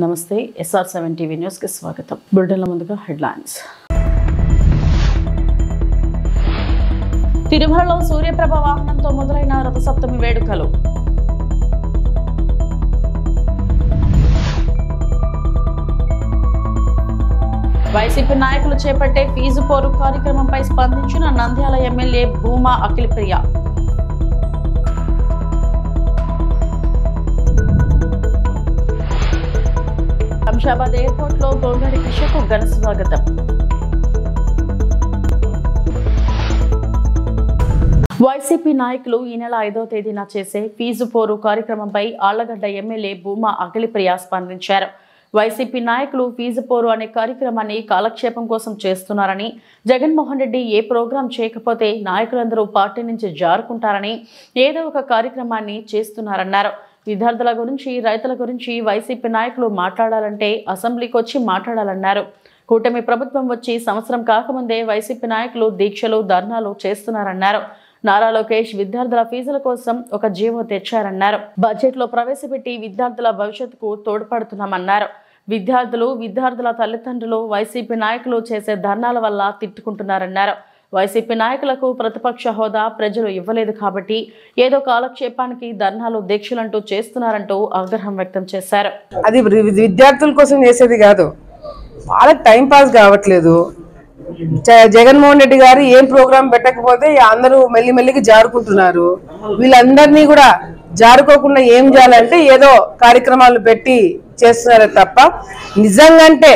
నమస్తే SR7 TV news కి స్వాగతం. బులెటిన్ల ముందుగా హెడ్లైన్స్. తిరుమలలో సూర్యప్రభ వాహనంతో మొదలైన రథసప్తమి వేడుకలు. వైసీపీ నాయకులు చేపట్టే ఫీజు పోరు కార్యక్రమంపై స్పందించిన నంద్యాల ఎమ్మెల్యే భూమా అఖిలప్రియ. శంషాబాద్ ఎయిర్పోర్ట్ లో గోంగడి కృష్ణకు ఘన స్వాగతం. వైసీపీ నాయకులు ఈ నెల 5వ తేదీన చేసే ఫీజు పోరు కార్యక్రమంపై ఆళ్లగడ్డ ఎమ్మెల్యే భూమా అఖిలప్రియ స్పందించారు. వైసీపీ నాయకులు ఫీజు పోరు అనే కార్యక్రమాన్ని కాలక్షేపం కోసం చేస్తున్నారని, జగన్మోహన్ రెడ్డి ఏ ప్రోగ్రాం చేయకపోతే నాయకులందరూ పార్టీ నుంచి జారుకుంటారని ఏదో ఒక కార్యక్రమాన్ని చేస్తున్నారన్నారు. విద్యార్థుల గురించి, రైతుల గురించి వైసీపీ నాయకులు మాట్లాడాలంటే అసెంబ్లీకి వచ్చి మాట్లాడాలన్నారు. కూటమి ప్రభుత్వం వచ్చి సంవత్సరం కాకముందే వైసీపీ నాయకులు దీక్షలు, ధర్నాలు చేస్తున్నారన్నారు. నారా లోకేష్ విద్యార్థుల ఫీజుల కోసం ఒక జీవో తెచ్చారన్నారు. బడ్జెట్ లో ప్రవేశపెట్టి విద్యార్థుల భవిష్యత్తుకు తోడ్పడుతున్నామన్నారు. విద్యార్థుల తల్లిదండ్రులు వైసీపీ నాయకులు చేసే ధర్నాల వల్ల తిట్టుకుంటున్నారన్నారు. వైసీపీ నాయకులకు ప్రతిపక్ష హోదా ప్రజలు ఇవ్వలేదు కాబట్టి ఏదో కాలక్షేపానికి ధర్నాలు, దీక్షలంటూ చేస్తున్నారంటూ ఆగ్రహం వ్యక్తం చేశారు. అది విద్యార్థుల కోసం చేసేది కాదు, వాళ్ళకి టైం పాస్ కావట్లేదు. జగన్మోహన్ రెడ్డి గారు ఏం ప్రోగ్రాం పెట్టకపోతే అందరూ మెల్లిమెల్లికి జారుకుంటున్నారు. వీళ్ళందరినీ కూడా జారుకోకుండా ఏం చేయాలంటే ఏదో కార్యక్రమాలు పెట్టి చేస్తున్నారే తప్ప నిజంగాంటే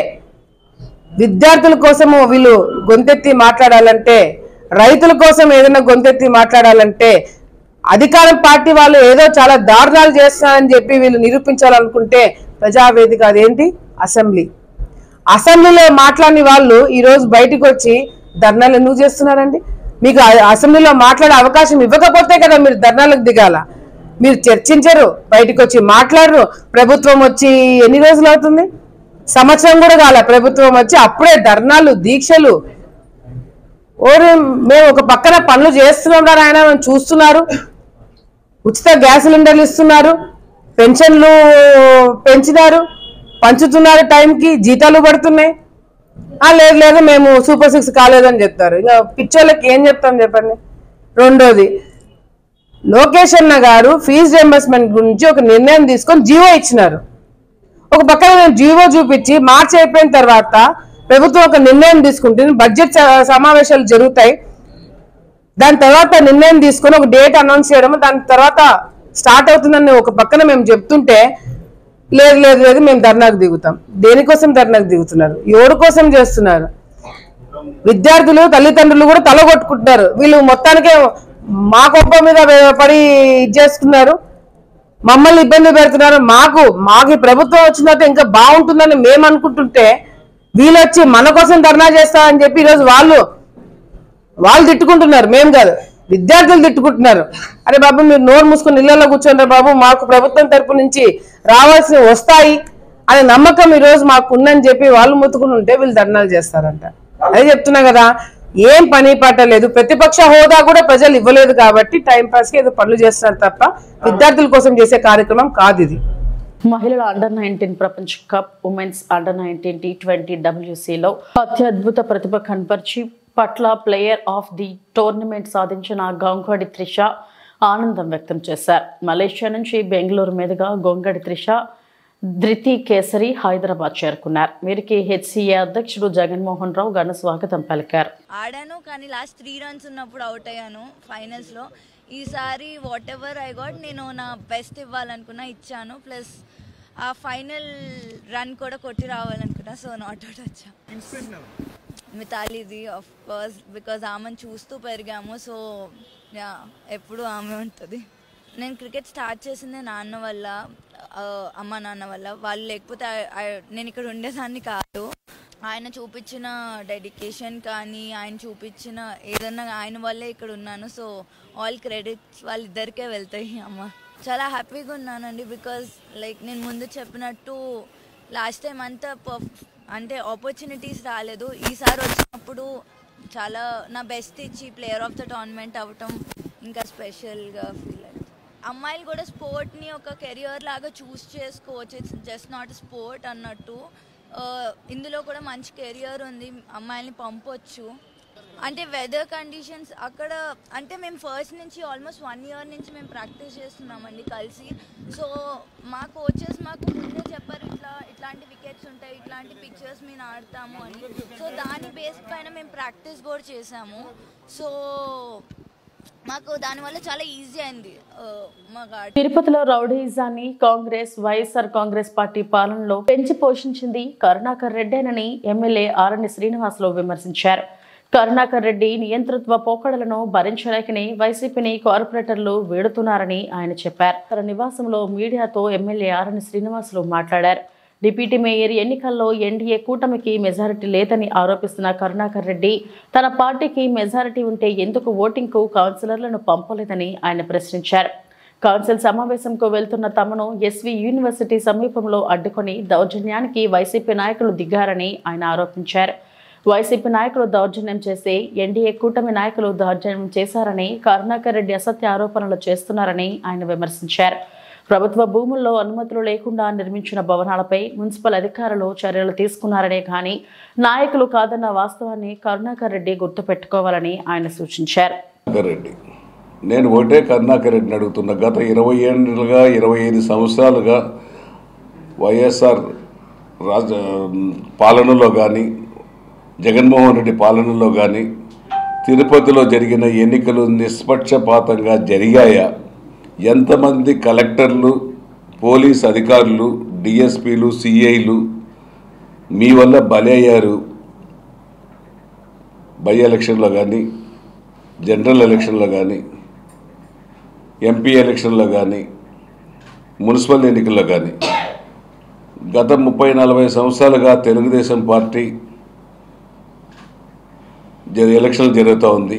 విద్యార్థుల కోసము వీళ్ళు గొంతెత్తి మాట్లాడాలంటే, రైతుల కోసం ఏదైనా గొంతెత్తి మాట్లాడాలంటే, అధికారం పార్టీ వాళ్ళు ఏదో చాలా దారుణాలు చేస్తున్నారని చెప్పి వీళ్ళు నిరూపించాలనుకుంటే ప్రజావేదిక అదేంటి అసెంబ్లీలో మాట్లాడిన వాళ్ళు ఈరోజు బయటకు వచ్చి ధర్నాలు ఎందుకు చేస్తున్నారండి? మీకు అసెంబ్లీలో మాట్లాడే అవకాశం ఇవ్వకపోతే కదా మీరు ధర్నాలకు దిగాల. మీరు చర్చించరు, బయటకు వచ్చి మాట్లాడరు. ప్రభుత్వం వచ్చి ఎన్ని రోజులు అవుతుంది? సంవత్సరం కూడా కాల ప్రభుత్వం వచ్చి అప్పుడే ధర్నాలు, దీక్షలు. మేము ఒక పక్కన పనులు చేస్తున్నాం రా ఆయన చూస్తున్నారు. ఉచిత గ్యాస్ సిలిండర్లు ఇస్తున్నారు, పెన్షన్లు పెంచినారు, పంచుతున్నారు, టైంకి జీతాలు పడుతున్నాయి. లేదు మేము సూపర్ 6 కాలేదని చెప్తారు. ఇంకా పిచ్చోళ్ళకి ఏం చెప్తాం చెప్పండి. రెండోది, లోకేష్ అన్న గారు ఫీజు రియంబర్స్మెంట్ గురించి ఒక నిర్ణయం తీసుకొని జీవో ఇచ్చినారు. ఒక పక్కన జీవో చూపించి మార్చి అయిపోయిన తర్వాత ప్రభుత్వం ఒక నిర్ణయం తీసుకుంటుంది, బడ్జెట్ సమావేశాలు జరుగుతాయి, దాని తర్వాత నిర్ణయం తీసుకొని ఒక డేట్ అనౌన్స్ చేయడం, దాని తర్వాత స్టార్ట్ అవుతుందని ఒక పక్కన మేము చెప్తుంటే లేదు మేము ధర్నాకు దిగుతాం. దేనికోసం ధర్నాకు దిగుతున్నారు? ఎవరి కోసం చేస్తున్నారు? విద్యార్థులు, తల్లిదండ్రులు కూడా తలగొట్టుకుంటున్నారు. వీళ్ళు మొత్తానికే మా కొప్ప మీద పడి చేసుకున్నారు, మమ్మల్ని ఇబ్బంది పెడుతున్నారు. మాకు ప్రభుత్వం వచ్చిన తర్వాత ఇంకా బాగుంటుందని మేము అనుకుంటుంటే వీళ్ళు వచ్చి మన కోసం ధర్నా చేస్తారని చెప్పి ఈరోజు వాళ్ళు తిట్టుకుంటున్నారు. మేము కాదు, విద్యార్థులు తిట్టుకుంటున్నారు. అరే బాబు మీరు నోరు మూసుకొని ఇళ్లలో కూర్చోండి బాబు, మాకు ప్రభుత్వం తరపు నుంచి రావాల్సినవి వస్తాయి అనే నమ్మకం ఈరోజు మాకు ఉందని చెప్పి వాళ్ళు ముత్తుకుని ఉంటే వీళ్ళు ధర్నాలు చేస్తారంట. అదే చెప్తున్నా కదా, ఏం పని పాట లేదు. ప్రతిపక్ష హోదా కూడా ప్రజలు ఇవ్వలేదు కాబట్టి టైంపాస్కి ఏదో పనులు చేస్తున్నారు తప్ప విద్యార్థుల కోసం చేసే కార్యక్రమం కాదు ఇది. మహిళల అండర్-19 ప్రపంచ కప్, ఉమెన్స్ అండర్-19 T20 WCలో అత్యద్భుత ప్రతిభ కనపరిచి పట్ల ప్లేయర్ ఆఫ్ ది టోర్నమెంట్ సాధించిన గోంగడి త్రిష ఆనందం వ్యక్తం చేశారు. మలేషియా నుంచి బెంగళూరు మీదుగా గోంగడి త్రిష ధృతి కేసరి హైదరాబాద్ చేరుకున్నారు. వీరికి HCA అధ్యక్షుడు జగన్మోహన్ రావు ఘన స్వాగతం పలికారు. ఆడాను కానీ లాస్ట్ 3 runs ఉన్నప్పుడు అవుట్ అయ్యాను ఫైనల్స్లో. ఈసారి వాట్ ఎవర్ ఐ గాట్ నేను నా బెస్ట్ ఇవ్వాలనుకున్నా, ఇచ్చాను. ప్లస్ ఆ ఫైనల్ రన్ కూడా కొట్టి రావాలనుకున్నా, సో నాట్ అవుట్ వచ్చా. మితాలీది ఆఫ్ కోర్స్, బికాజ్ ఆమెను చూస్తూ పెరిగాము, సో యా ఎప్పుడు ఆమె ఉంటుంది. నేను క్రికెట్ స్టార్ట్ చేసిందే నాన్న వల్ల, అమ్మ నాన్న వల్ల. వాళ్ళు లేకపోతే నేను ఇక్కడ ఉండేదాన్ని కాదు. ఆయన చూపించిన డెడికేషన్ కానీ, ఆయన చూపించిన ఏదన్నా ఆయన వల్లే ఇక్కడ ఉన్నాను. సో ఆల్ క్రెడిట్స్ వాళ్ళిద్దరికే వెళ్తాయి. అమ్మ చాలా హ్యాపీగా ఉన్నానండి, బికాజ్ లైక్ నేను ముందు చెప్పినట్టు లాస్ట్ టైం అంతా అంటే ఆపర్చునిటీస్ రాలేదు. ఈసారి వచ్చినప్పుడు చాలా నా బెస్ట్ ఇచ్చి ప్లేయర్ ఆఫ్ ద టోర్నమెంట్ అవ్వటం ఇంకా స్పెషల్గా ఫీల్ అవుతుంది. అమ్మాయిలు కూడా స్పోర్ట్ని ఒక కెరియర్ లాగా చూస్ చేసుకోవచ్చు. ఇట్స్ జస్ట్ నాట్ స్పోర్ట్ అన్నట్టు. ఇందులో కూడా మంచి కెరియర్ ఉంది, అమ్మాయిల్ని పంపొచ్చు. అంటే వెదర్ కండిషన్స్ అక్కడ అంటే మేము ఫస్ట్ నుంచి ఆల్మోస్ట్ 1 year నుంచి మేము ప్రాక్టీస్ చేస్తున్నామండి కలిసి. సో మా కోచెస్ మాకు ముందే చెప్పారు ఇట్లాంటి వికెట్స్ ఉంటాయి, ఇట్లాంటి పిక్చర్స్ మేము ఆడతాము అని. సో దాని బేస్ పైన మేము ప్రాక్టీస్ కూడా చేసాము. సో మాకు దానివల్ల చాలా ఈజీ అయింది. తిరుపతిలో రౌడీయిజాన్ని కాంగ్రెస్ వైఎస్ఆర్ కాంగ్రెస్ పార్టీ పాలనలో పెంచి పోషించింది కరుణాకర్ రెడ్డేనని ఎమ్మెల్యే ఆరణి శ్రీనివాసులు విమర్శించారు. కరుణాకర్ రెడ్డి నియంతృత్వ పోకడలను భరించలేకని వైసీపీని కార్పొరేటర్లు వేడుతున్నారని ఆయన చెప్పారు. తన నివాసంలో మీడియాతో ఎమ్మెల్యే ఆరణి శ్రీనివాసులు మాట్లాడారు. డిప్యూటీ మేయర్ ఎన్నికల్లో ఎన్డీఏ కూటమికి మెజారిటీ లేదని ఆరోపిస్తున్న కరుణాకర్ రెడ్డి తన పార్టీకి మెజారిటీ ఉంటే ఎందుకు ఓటింగ్కు కౌన్సిలర్లను పంపలేదని ఆయన ప్రశ్నించారు. కౌన్సిల్ సమావేశంకు వెళ్తున్న తమను ఎస్వి యూనివర్సిటీ సమీపంలో అడ్డుకొని దౌర్జన్యానికి వైసీపీ నాయకులు దిగారని ఆయన ఆరోపించారు. వైసీపీ నాయకులు దౌర్జన్యం చేసి ఎన్డీఏ కూటమి నాయకులు దౌర్జన్యం చేశారని కరుణాకర్ రెడ్డి అసత్య ఆరోపణలు చేస్తున్నారని ఆయన విమర్శించారు. ప్రభుత్వ భూముల్లో అనుమతులు లేకుండా నిర్మించిన భవనాలపై మున్సిపల్ అధికారులు చర్యలు తీసుకున్నారనే కానీ నాయకులు కాదన్న వాస్తవాన్ని కరుణాకర్ రెడ్డి గుర్తుపెట్టుకోవాలని ఆయన సూచించారు. నేను ఒకటే కరుణాకర్ రెడ్డిని అడుగుతున్నా. గత 20 ఏళ్ళుగా 25 సంవత్సరాలుగా వైఎస్ఆర్ పాలనలో కానీ జగన్మోహన్ రెడ్డి పాలనలో కానీ తిరుపతిలో జరిగిన ఎన్నికలు నిష్పక్షపాతంగా జరిగాయా? ఎంతమంది కలెక్టర్లు, పోలీస్ అధికారులు, డిఎస్పీలు, సిఐలు మీ వల్ల బలయ్యారు? బై ఎలక్షన్లో కానీ, జనరల్ ఎలక్షన్లో కానీ, ఎంపీ ఎలక్షన్లో కానీ, మున్సిపల్ ఎన్నికల్లో కానీ గత 30-40 సంవత్సరాలుగా తెలుగుదేశం పార్టీ ఎలక్షన్లు జరుగుతూ ఉంది.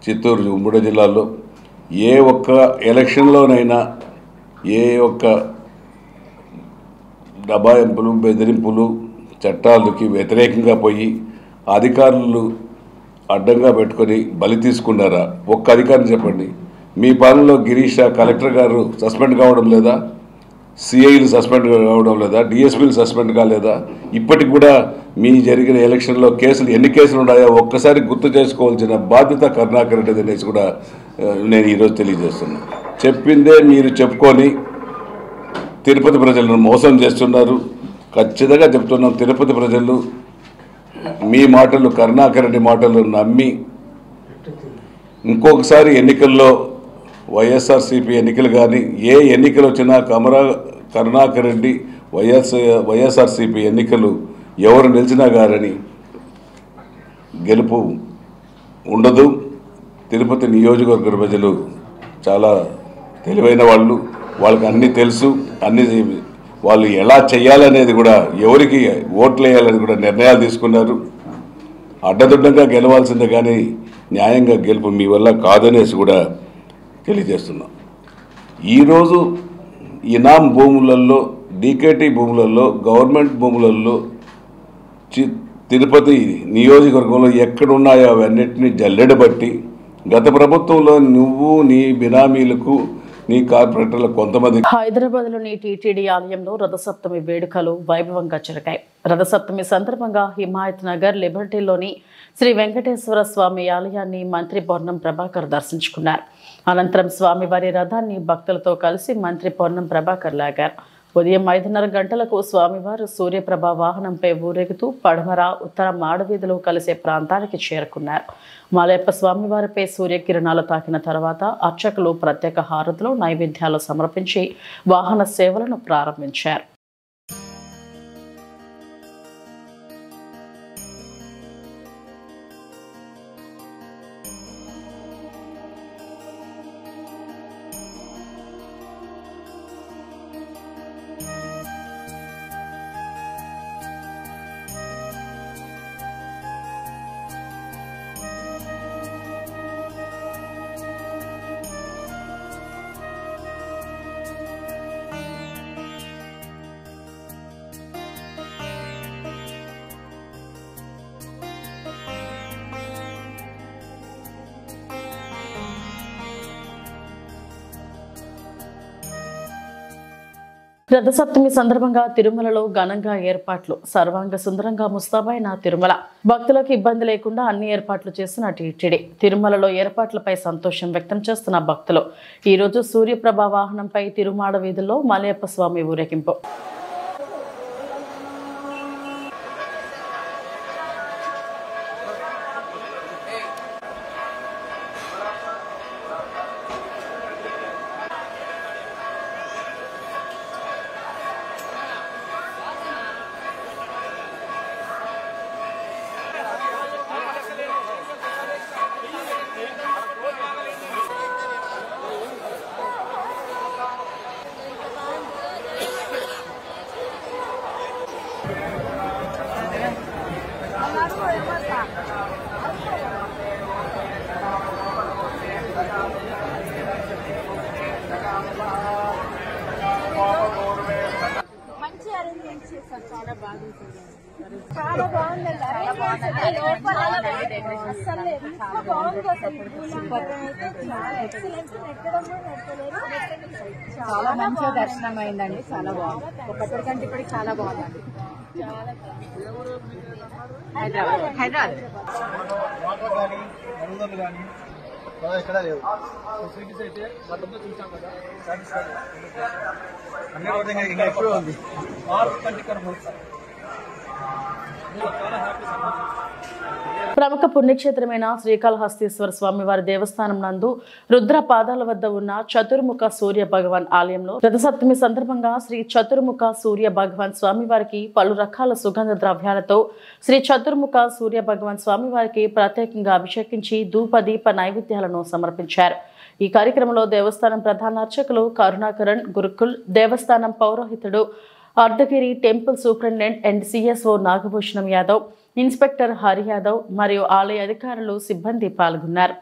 చిత్తూరు, ఉమ్మడి జిల్లాలో ఏ ఒక్క ఎలక్షన్లోనైనా ఏ ఒక్క దబాయింపులు, బెదిరింపులు, చట్టాలకి వ్యతిరేకంగా పోయి అధికారులు అడ్డంగా పెట్టుకొని బలి తీసుకున్నారా? ఒక్క అధికారిని చెప్పండి. మీ పాలనలో గిరీష్ కలెక్టర్ గారు సస్పెండ్ కావడం లేదా? సిఐలు సస్పెండ్ కావడం లేదా? డిఎస్పీలు సస్పెండ్ కాలేదా? ఇప్పటికి కూడా మీ జరిగిన ఎలక్షన్లో కేసులు ఎన్ని కేసులు ఉన్నాయో ఒక్కసారి గుర్తు చేసుకోవాల్సిన బాధ్యత కరుణాకర్ రెడ్డి అనేసి కూడా నేను ఈరోజు తెలియజేస్తున్నాను. చెప్పిందే మీరు చెప్పుకొని తిరుపతి ప్రజలను మోసం చేస్తున్నారు. ఖచ్చితంగా చెప్తున్నాం, తిరుపతి ప్రజలు మీ మాటలు, కరుణాకర్ రెడ్డి మాటలు నమ్మి ఇంకొకసారి ఎన్నికల్లో వైఎస్ఆర్సీపీ ఎన్నికలు కానీ ఏ ఎన్నికలు వచ్చినా కరుణాకర్ రెడ్డి వైఎస్ఆర్సీపీ ఎన్నికలు ఎవరు నిలిచినా కానీ గెలుపు ఉండదు. తిరుపతి నియోజకవర్గ ప్రజలు చాలా తెలివైన వాళ్ళు, వాళ్ళకి అన్నీ తెలుసు. అన్ని వాళ్ళు ఎలా చేయాలనేది కూడా, ఎవరికి ఓట్లు వేయాలని కూడా నిర్ణయాలు తీసుకున్నారు. అడ్డదిడ్డంగా గెలవాల్సిందే కానీ న్యాయంగా గెలుపు మీ వల్ల కాదనేసి కూడా తెలియజేస్తున్నాం. ఈరోజు ఇనాం భూములలో, డీకేటీ భూములలో, గవర్నమెంట్ భూములలో తిరుపతి నియోజకవర్గంలో ఎక్కడున్నాయో అవన్నిటిని జల్లెడబట్టి గత ప్రభుత్వంలో నువ్వు నీ బినామీలకు, నీ కార్పొరేటర్లకు కొంతమంది. హైదరాబాద్లోని టీటీడీ ఆలయంలో రథసప్తమి వేడుకలు వైభవంగా జరిగాయి. రథసప్తమి సందర్భంగా హిమాయత్ నగర్ లిబర్టీలోని శ్రీ వెంకటేశ్వర స్వామి ఆలయాన్ని మంత్రి పొన్నం ప్రభాకర్ దర్శించుకున్నారు. అనంతరం స్వామివారి రథాన్ని భక్తులతో కలిసి మంత్రి పొన్నం ప్రభాకర్ లాగారు. ఉదయం 5:30 గంటలకు స్వామివారు సూర్యప్రభ వాహనంపై ఊరేగుతూ పడమర, ఉత్తర మాడవీధులు కలిసే ప్రాంతానికి చేరుకున్నారు. మాలయప్ప స్వామివారిపై సూర్యకిరణాలు తాకిన తర్వాత అర్చకులు ప్రత్యేక హారతులు, నైవేద్యాలు సమర్పించి వాహన సేవలను ప్రారంభించారు. రథసప్తమి సందర్భంగా తిరుమలలో ఘనంగా ఏర్పాట్లు. సర్వాంగ సుందరంగా ముస్తాబైన తిరుమల. భక్తులకు ఇబ్బంది లేకుండా అన్ని ఏర్పాట్లు చేసిన టీటీడీ. తిరుమలలో ఏర్పాట్లపై సంతోషం వ్యక్తం చేస్తున్న భక్తులు. ఈ రోజు సూర్యప్రభ వాహనంపై తిరుమాడ వీధుల్లో మలయప్ప స్వామి ఊరేగింపు. చాలా బాగుంది. అసలు ఎంత బాగుంది చాలా మంచిగా దర్శనం అయిందండి. చాలా బాగుంది. ఒకప్పటి కంటే ఇప్పటికి చాలా బాగుందండి. హైదరాబాద్ ఎక్కడ లేవు ఫెసిలిటీస్ అయితే గతంలో చూసాం కదా. అన్ని రోజుగా ఇంకా ఎక్కువ ఉంది. ప్రముఖ పుణ్యక్షేత్రమైన శ్రీకాళహస్తీశ్వర స్వామివారి దేవస్థానం నందు రుద్ర పాదాల వద్ద ఉన్న చతుర్ముఖ సూర్య భగవాన్ ఆలయంలో రథసప్తమి సందర్భంగా శ్రీ చతుర్ముఖ సూర్య భగవాన్ స్వామివారికి పలు రకాల సుగంధ ద్రవ్యాలతో శ్రీ చతుర్ముఖ సూర్య భగవాన్ స్వామివారికి ప్రత్యేకంగా అభిషేకించి ధూపదీప నైవేద్యాలను సమర్పించారు. ఈ కార్యక్రమంలో దేవస్థానం ప్రధాన అర్చకులు కరుణాకరణ్ గురుకుల్, దేవస్థానం పౌరోహితుడు Ardhagiri, temple superintendent and CSO Nagabhushanam Yadav, inspector Hari Yadav మరియు ఆలయ అధికారులు, సిబ్బంది పాల్గొన్నారు.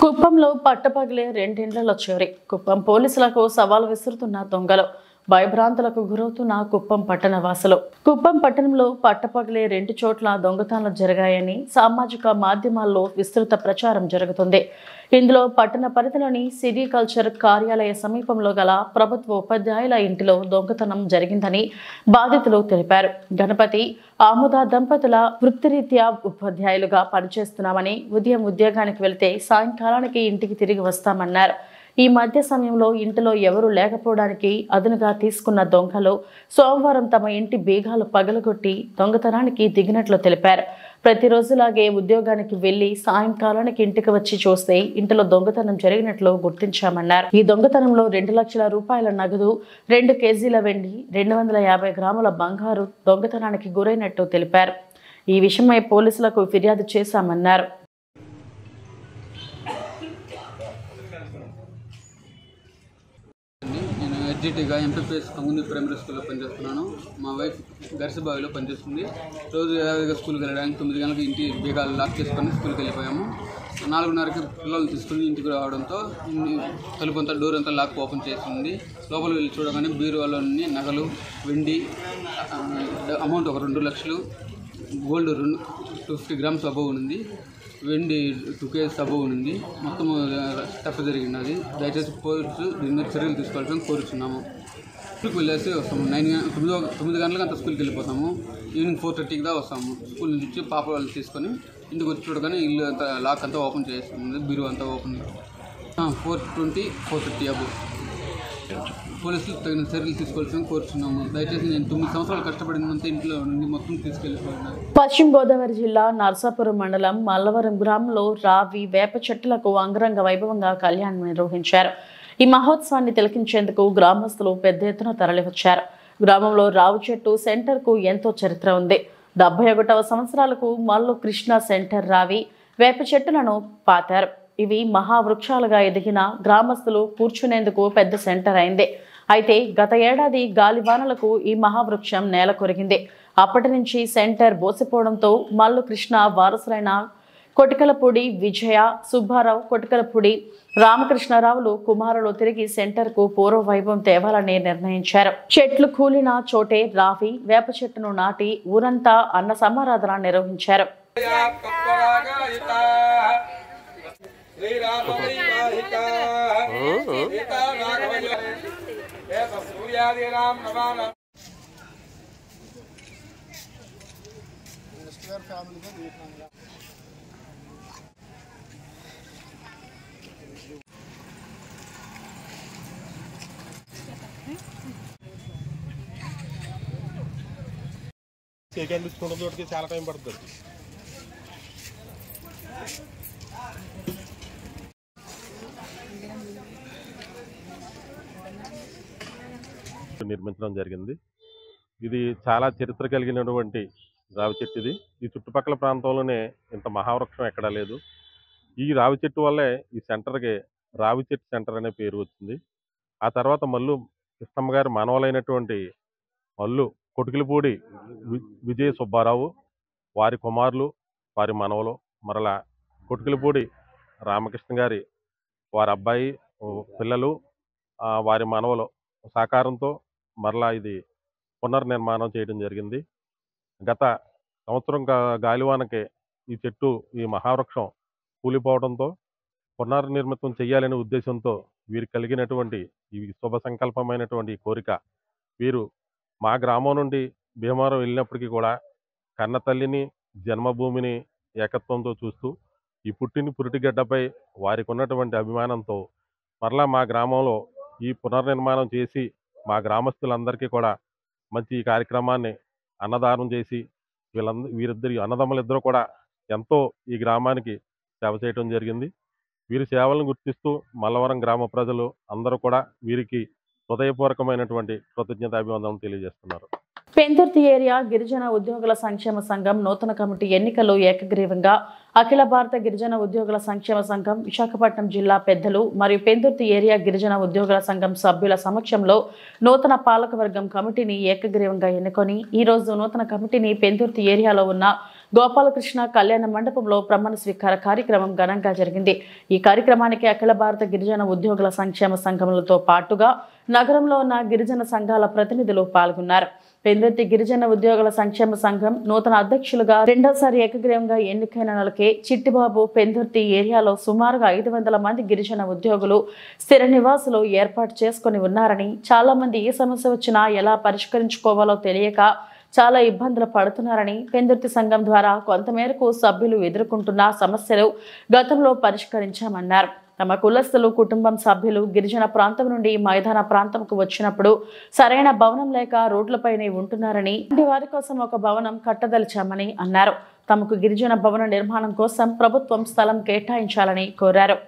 కుప్పంలో పట్టపగలే రెండిండ్లలో చోరీ. కుప్పం పోలీసులకు సవాల్ విసురుతున్న దొంగలు. భయభ్రాంతులకు గురవుతున్న కుప్పం పట్టణ వాసులు. కుప్పం పట్టణంలో పట్టపగలే 2 చోట్ల దొంగతనాలు జరిగాయని సామాజిక మాధ్యమాల్లో విస్తృత ప్రచారం జరుగుతుంది. ఇందులో పట్టణ పరిధిలోని సిరికల్చర్ కార్యాలయ సమీపంలో గల ప్రభుత్వ ఉపాధ్యాయుల ఇంటిలో దొంగతనం జరిగిందని బాధితులు తెలిపారు. గణపతి ఆముద దంపతుల వృత్తిరీత్యా ఉపాధ్యాయులుగా పనిచేస్తున్నామని, ఉదయం ఉద్యోగానికి వెళితే సాయంకాలానికి ఇంటికి తిరిగి వస్తామన్నారు. ఈ మధ్య సమయంలో ఇంటిలో ఎవరూ లేకపోవడానికి అదునుగా తీసుకున్న దొంగలు సోమవారం తమ ఇంటి బీగాలు పగలగొట్టి దొంగతనానికి దిగినట్లు తెలిపారు. ప్రతిరోజులాగే ఉద్యోగానికి వెళ్లి సాయంకాలానికి ఇంటికి వచ్చి చూస్తే ఇంటిలో దొంగతనం జరిగినట్లు గుర్తించామన్నారు. ఈ దొంగతనంలో 2 లక్షల రూపాయల నగదు, 2 కేజీల వెండి, 250 గ్రాముల బంగారు దొంగతనానికి గురైనట్టు తెలిపారు. ఈ విషయమై పోలీసులకు ఫిర్యాదు చేశామన్నారు. ఎడ్జిటీగా ఎంపీపీఎస్ కంగుంది ప్రైమరీ స్కూల్లో పనిచేస్తున్నాను. మా వైఫ్ గరిసబావిలో పనిచేస్తుంది. రోజు యథావిధిగా స్కూల్కి వెళ్ళడానికి 9 గంటలకు ఇంటి బీగాలు లాక్ చేసుకొని స్కూల్కి వెళ్ళిపోయాము. 4:30కి పిల్లలు తీసుకుని ఇంటికి రావడంతో తలుపు అంతా డోర్ అంతా లాక్ ఓపెన్ చేసింది. లోపలికి వెళ్ళి చూడగానే బీరువాలోని నగలు, వెండి అమౌంట్ ఒక 2 లక్షలు, గోల్డ్ 250 గ్రామ్స్ అబోవ్ ఉంది, వెండి 2 కేజీస్ అబోవ్ ఉంది. మొత్తం తప్పు జరిగినది. దయచేసి పోలీసు దీని మీద చర్యలు తీసుకోవాలని కోరుచున్నాము. స్కూల్కి వెళ్ళేసి వస్తాము. 9 గంటలకు అంతా స్కూల్కి వెళ్ళిపోతాము. ఈవినింగ్ 4:30కి దా వస్తాము. స్కూల్ నుంచి పాప వాళ్ళు తీసుకొని ఇంటికి వచ్చి చూడగానే ఇల్లు అంతా లాక్ అంతా ఓపెన్ చేస్తుంది, బీరువా అంతా ఓపెన్. 4:20, 4:30 అబోవ్. పోలీసులు తగిన చర్యలు తీసుకోవాల్సింది కోరుచున్నాము. దయచేసి నేను 9 సంవత్సరాలు కష్టపడినంత ఇంట్లో నుండి మొత్తం తీసుకెళ్ళిపోయినాను. పశ్చిమ గోదావరి జిల్లా నర్సాపురం మండలం మల్లవరం గ్రామంలో రావి వేప చెట్లకు అంగరంగ వైభవంగా కళ్యాణం నిర్వహించారు. ఈ మహోత్సవాన్ని తిలకించేందుకు గ్రామస్తులు పెద్ద ఎత్తున తరలివచ్చారు. గ్రామంలో రావి చెట్టు సెంటర్ కు ఎంతో చరిత్ర ఉంది. 71వ సంవత్సరాలకు మల్లు కృష్ణ సెంటర్ రావి వేప చెట్టులను పాతారు. ఇవి మహావృక్షాలుగా ఎదిగిన గ్రామస్తులు కూర్చునేందుకు పెద్ద సెంటర్ అయింది. అయితే గత ఏడాది గాలివానలకు ఈ మహావృక్షం నేల కొరిగింది. అప్పటి నుంచి సెంటర్ బోసిపోవడంతో మల్లు కృష్ణ వారసులైన కొటికలపూడి విజయ, సుబ్బారావు, కొటికలపూడి రామకృష్ణరావులు కుమారులు తిరిగి సెంటర్ కు పూర్వ వైభవం తేవాలని నిర్ణయించారు. చెట్లు కూలిన చోటే రావి వేప చెట్టును నాటి ఊరంతా అన్న సమారాధన నిర్వహించారు. సెకండ్ తీసుకున్న తోటికి చాలా టైం పడుతుంది. నిర్మించడం జరిగింది. ఇది చాలా చరిత్ర కలిగినటువంటి రావి చెట్టు. ఈ చుట్టుపక్కల ప్రాంతంలోనే ఇంత మహావృక్షం ఎక్కడా లేదు. ఈ రావి చెట్టు వల్లే ఈ సెంటర్కి రావి చెట్టు సెంటర్ అనే పేరు వచ్చింది. ఆ తర్వాత మల్లు కృష్ణమ్మ గారి మనవలైనటువంటి మల్లు కొటికలపూడి విజయ సుబ్బారావు, వారి కుమారులు, వారి మనవలు, మరలా కొటికలపూడి రామకృష్ణ గారి వారి అబ్బాయి పిల్లలు, వారి మనవలు సహకారంతో మరలా ఇది పునర్నిర్మాణం చేయడం జరిగింది. గత సంవత్సరం గాలివానకి ఈ చెట్టు, ఈ మహావృక్షం కూలిపోవడంతో పునర్నిర్మితం చేయాలనే ఉద్దేశంతో వీరు కలిగినటువంటి ఈ శుభ సంకల్పమైనటువంటి కోరిక, వీరు మా గ్రామం నుండి భీమవరం వెళ్ళినప్పటికీ కూడా కన్న తల్లిని, జన్మభూమిని ఏకత్వంతో చూస్తూ ఈ పురిటిగడ్డపై వారికి ఉన్నటువంటి అభిమానంతో మరలా మా గ్రామంలో ఈ పునర్నిర్మాణం చేసి మా గ్రామస్తులందరికీ కూడా మంచి ఈ కార్యక్రమాన్ని అన్నదానం చేసి వీరిద్దరి అన్నదమ్ములిద్దరూ కూడా ఎంతో ఈ గ్రామానికి సేవ చేయడం జరిగింది. వీరి సేవలను గుర్తిస్తూ మల్లవరం గ్రామ ప్రజలు అందరూ కూడా వీరికి హృదయపూర్వకమైనటువంటి కృతజ్ఞతాభివందనం తెలియజేస్తున్నారు. పెందుర్తి ఏరియా గిరిజన ఉద్యోగుల సంక్షేమ సంఘం నూతన కమిటీ ఎన్నికల్లో ఏకగ్రీవంగా అఖిల భారత గిరిజన ఉద్యోగుల సంక్షేమ సంఘం విశాఖపట్నం జిల్లా పెద్దలు మరియు పెందుర్తి ఏరియా గిరిజన ఉద్యోగుల సంఘం సభ్యుల సమక్షంలో నూతన పాలకవర్గం కమిటీని ఏకగ్రీవంగా ఎన్నుకొని ఈ రోజు నూతన కమిటీని పెందుర్తి ఏరియాలో ఉన్న గోపాలకృష్ణ కళ్యాణ మండపంలో ప్రమాణ స్వీకార కార్యక్రమం ఘనంగా జరిగింది. ఈ కార్యక్రమానికి అఖిల భారత గిరిజన ఉద్యోగుల సంక్షేమ సంఘములతో పాటుగా నగరంలో ఉన్న గిరిజన సంఘాల ప్రతినిధులు పాల్గొన్నారు. పెందుర్తి గిరిజన ఉద్యోగుల సంక్షేమ సంఘం నూతన అధ్యక్షులుగా రెండోసారి ఏకగ్రీవంగా ఎన్నికైన నెలకే చిట్టిబాబు పెందుర్తి ఏరియాలో సుమారుగా 500 మంది గిరిజన ఉద్యోగులు స్థిర నివాసులు ఏర్పాటు చేసుకుని ఉన్నారని, చాలా మంది ఏ సమస్య వచ్చినా ఎలా పరిష్కరించుకోవాలో తెలియక చాలా ఇబ్బందులు పడుతున్నారని, పెందుర్తి సంఘం ద్వారా కొంతమేరకు సభ్యులు ఎదుర్కొంటున్న సమస్యలు గతంలో పరిష్కరించామన్నారు. తమ కులస్తులు కుటుంబం సభ్యులు గిరిజన ప్రాంతం నుండి మైదాన ప్రాంతంకు వచ్చినప్పుడు సరైన భవనం లేక రోడ్లపైనే ఉంటున్నారని, వారి కోసం ఒక భవనం కట్టదలిచామని అన్నారు. తమకు గిరిజన భవన నిర్మాణం కోసం ప్రభుత్వం స్థలం కేటాయించాలని కోరారు.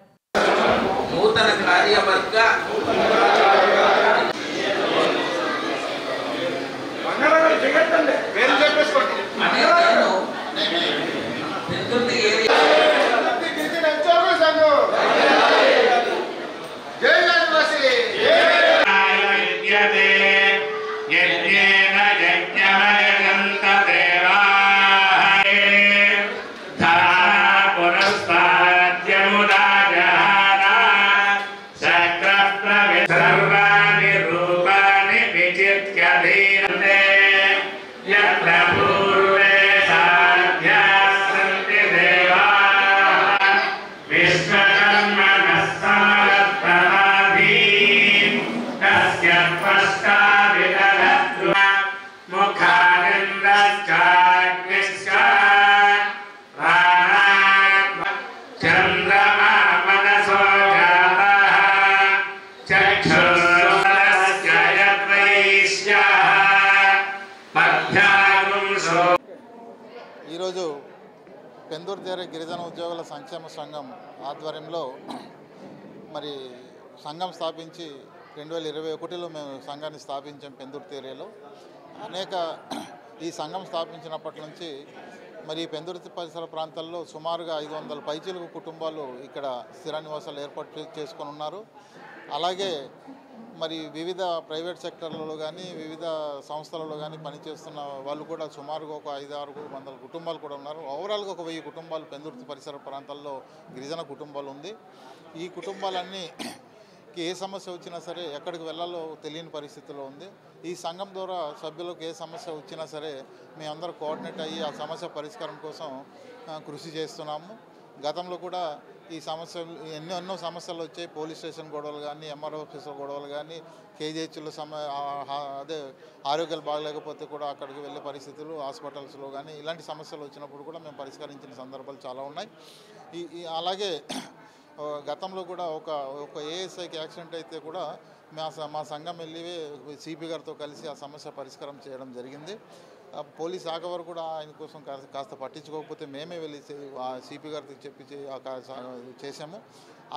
ఈరోజు పెందుర్తి గిరిజన ఉద్యోగుల సంక్షేమ సంఘం ఆధ్వర్యంలో మరి సంఘం స్థాపించి 2021లో మేము సంఘాన్ని స్థాపించాం. పెందుర్తి ఏరియాలో ఈ సంఘం స్థాపించినప్పటి నుంచి మరి పెందుర్తి పరిసర ప్రాంతాల్లో సుమారుగా 500 పైచిలుకు కుటుంబాలు ఇక్కడ స్థిర నివాసాలు ఏర్పాటు చేసుకొని ఉన్నారు. అలాగే మరి వివిధ ప్రైవేట్ సెక్టర్లలో కానీ వివిధ సంస్థలలో కానీ పనిచేస్తున్న వాళ్ళు కూడా సుమారుగా ఒక 500-600 కుటుంబాలు కూడా ఉన్నారు. ఓవరాల్గా ఒక 1000 కుటుంబాలు పెందుర్తి పరిసర ప్రాంతాల్లో గిరిజన కుటుంబాలు ఉంది. ఈ కుటుంబాలన్నీ ఏ సమస్య వచ్చినా సరే ఎక్కడికి వెళ్ళాలో తెలియని పరిస్థితిలో ఉంది. ఈ సంఘం ద్వారా సభ్యులకు ఏ సమస్య వచ్చినా సరే మేమందరూ కోఆర్డినేట్ అయ్యి ఆ సమస్య పరిష్కారం కోసం కృషి చేస్తున్నాము. గతంలో కూడా ఈ సమస్యలు ఎన్నో సమస్యలు వచ్చాయి. పోలీస్ స్టేషన్ గొడవలు కానీ, ఎంఆర్ఓ ఆఫీసుల గొడవలు కానీ, కేజీహెచ్లో అదే ఆరోగ్యాలు బాగలేకపోతే కూడా అక్కడికి వెళ్ళే పరిస్థితులు, హాస్పిటల్స్లో కానీ ఇలాంటి సమస్యలు వచ్చినప్పుడు కూడా మేము పరిష్కరించిన సందర్భాలు చాలా ఉన్నాయి. అలాగే గతంలో కూడా ఒక ఏఎస్ఐకి యాక్సిడెంట్ అయితే కూడా మా సంఘం వెళ్ళి సిపి గారితో కలిసి ఆ సమస్య పరిష్కారం చేయడం జరిగింది. పోలీస్ శాఖ వారు కూడా ఆయన కోసం కాస్త పట్టించుకోకపోతే మేమే వెళ్ళి సిపి గారికి చెప్పి చేసాము.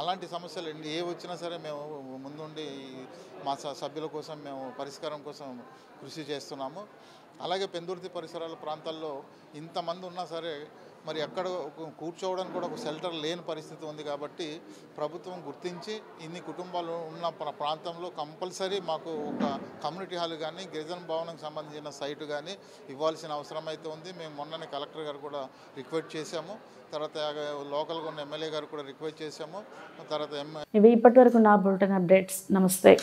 అలాంటి సమస్యలు ఏ వచ్చినా సరే మేము ముందుండి మా సభ్యుల కోసం మేము పరిష్కారం కోసం కృషి చేస్తున్నాము. అలాగే పెందుర్తి పరిసరాల ప్రాంతాల్లో ఇంతమంది ఉన్నా సరే మరి ఎక్కడ కూర్చోవడానికి కూడా ఒక షెల్టర్ లేని పరిస్థితి ఉంది. కాబట్టి ప్రభుత్వం గుర్తించి ఇన్ని కుటుంబాలు ఉన్న ప్రాంతంలో కంపల్సరీ మాకు ఒక కమ్యూనిటీ హాల్ కానీ గిరిజన భవనంకి సంబంధించిన సైటు కానీ ఇవ్వాల్సిన అవసరం అయితే ఉంది. మేము మొన్ననే కలెక్టర్ గారు కూడా రిక్వెస్ట్ చేశాము. తర్వాత లోకల్గా ఉన్న ఎమ్మెల్యే గారు కూడా రిక్వెస్ట్ చేశాము. తర్వాత ఇవి ఇప్పటి వరకు నా బులెటిన్ అప్డేట్స్. నమస్తే.